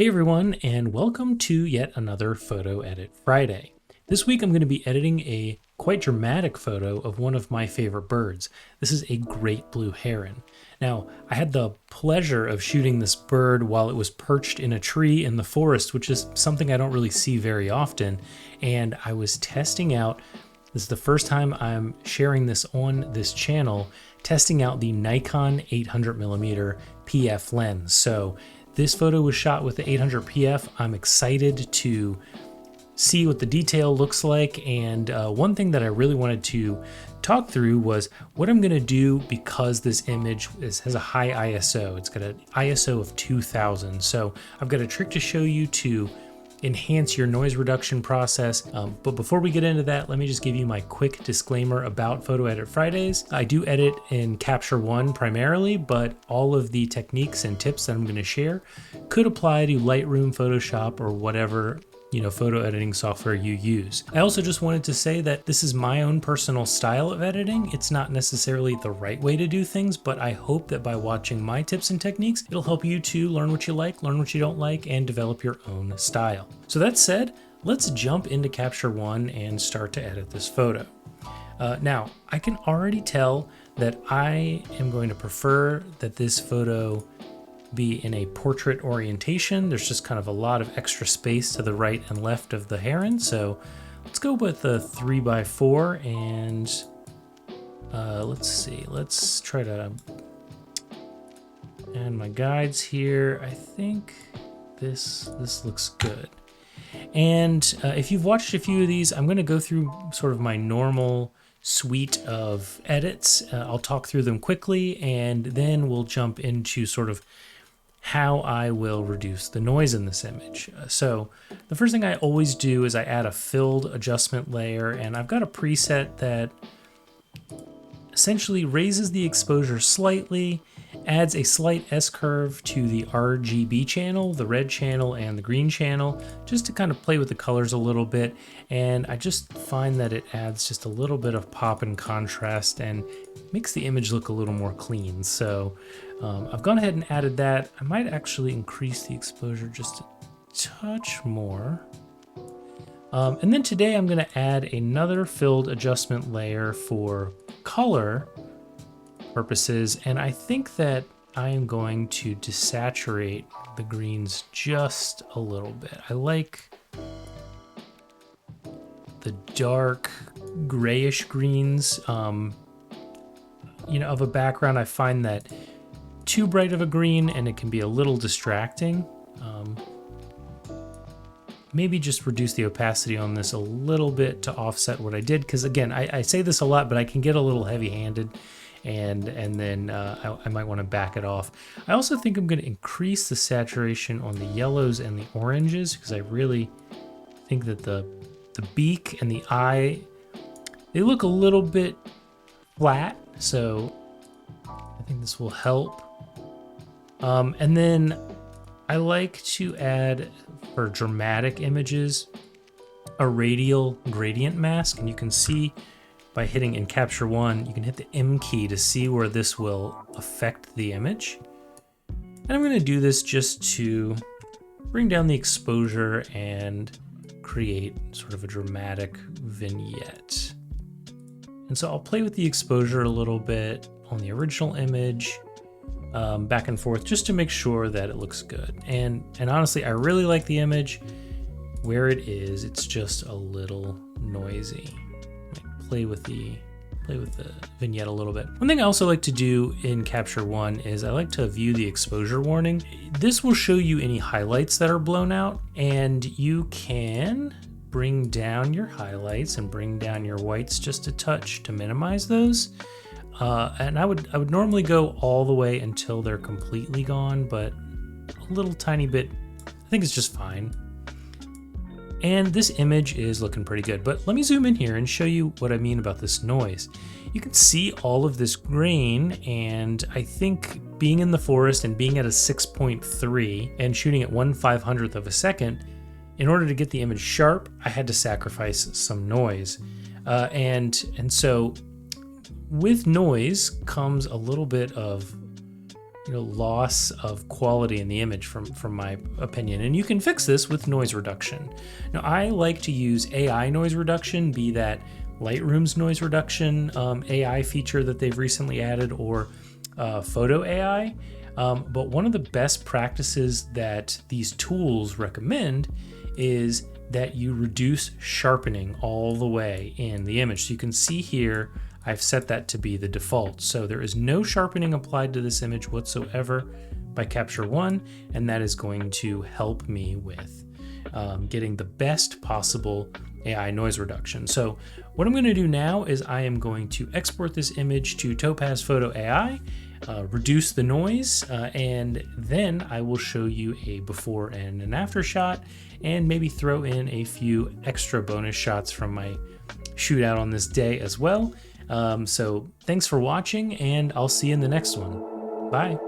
Hey everyone, and welcome to yet another Photo Edit Friday. This week I'm going to be editing a quite dramatic photo of one of my favorite birds. This is a great blue heron. Now, I had the pleasure of shooting this bird while it was perched in a tree in the forest, which is something I don't really see very often, and I was testing out, this is the first time I'm sharing this on this channel, testing out the Nikon 800mm PF lens. So this photo was shot with the 800 PF. I'm excited to see what the detail looks like, and one thing that I really wanted to talk through was what I'm going to do because this image has a high ISO. It's got an ISO of 2000, so I've got a trick to show you to enhance your noise reduction process. But before we get into that, let me just give you my quick disclaimer about Photo Edit Fridays. I do edit in Capture One primarily, but all of the techniques and tips that I'm going to share could apply to Lightroom, Photoshop, or whatever photo editing software you use. I also just wanted to say that this is my own personal style of editing. It's not necessarily the right way to do things, but I hope that by watching my tips and techniques, it'll help you to learn what you like, learn what you don't like, and develop your own style. So that said, let's jump into Capture One and start to edit this photo. Now, I can already tell that I am going to prefer that this photo be in a portrait orientation. There's just kind of a lot of extra space to the right and left of the heron. So let's go with the 3x4 and let's see, let's try to add my guides here. I think this looks good. And if you've watched a few of these, I'm going to go through sort of my normal suite of edits. I'll talk through them quickly, and then we'll jump into sort of how I will reduce the noise in this image. So the first thing I always do is I add a filled adjustment layer, and I've got a preset that essentially raises the exposure slightly, adds a slight S-curve to the RGB channel, the red channel and the green channel, just to kind of play with the colors a little bit. And I just find that it adds just a little bit of pop and contrast and makes the image look a little more clean. So I've gone ahead and added that. I might actually increase the exposure just a touch more. And then today I'm going to add another filled adjustment layer for color purposes, and I think that I am going to desaturate the greens just a little bit. I like the dark grayish greens of a background. I find that too bright of a green and it can be a little distracting. Maybe just reduce the opacity on this a little bit to offset what I did, because again, I say this a lot, but I can get a little heavy-handed, and then I might want to back it off. I also think I'm going to increase the saturation on the yellows and the oranges, because I really think that the beak and the eye, they look a little bit flat, so I think this will help. And then I like to add, for dramatic images, a radial gradient mask, and you can see by hitting in Capture One, you can hit the M key to see where this will affect the image. And I'm going to do this just to bring down the exposure and create sort of a dramatic vignette. And so I'll play with the exposure a little bit on the original image, back and forth, just to make sure that it looks good. And honestly, I really like the image. Where it is, it's just a little noisy. Play with the vignette a little bit. One thing I also like to do in Capture One is I like to view the exposure warning. This will show you any highlights that are blown out, and you can bring down your highlights and bring down your whites just a touch to minimize those. And I would normally go all the way until they're completely gone, but a little tiny bit, I think it's just fine. And this image is looking pretty good, but let me zoom in here and show you what I mean about this noise. You can see all of this grain, and I think being in the forest and being at a 6.3 and shooting at 1/500th of a second, in order to get the image sharp, I had to sacrifice some noise. And so with noise comes a little bit of loss of quality in the image from my opinion. And you can fix this with noise reduction. Now, I like to use AI noise reduction, be that Lightroom's noise reduction AI feature that they've recently added, or photo AI. But one of the best practices that these tools recommend is that you reduce sharpening all the way in the image. So you can see here, I've set that to be the default. So there is no sharpening applied to this image whatsoever by Capture One, and that is going to help me with getting the best possible AI noise reduction. So what I'm going to do now is I am going to export this image to Topaz Photo AI, reduce the noise, and then I will show you a before and an after shot, and maybe throw in a few extra bonus shots from my shoot out on this day as well. So thanks for watching, and I'll see you in the next one. Bye.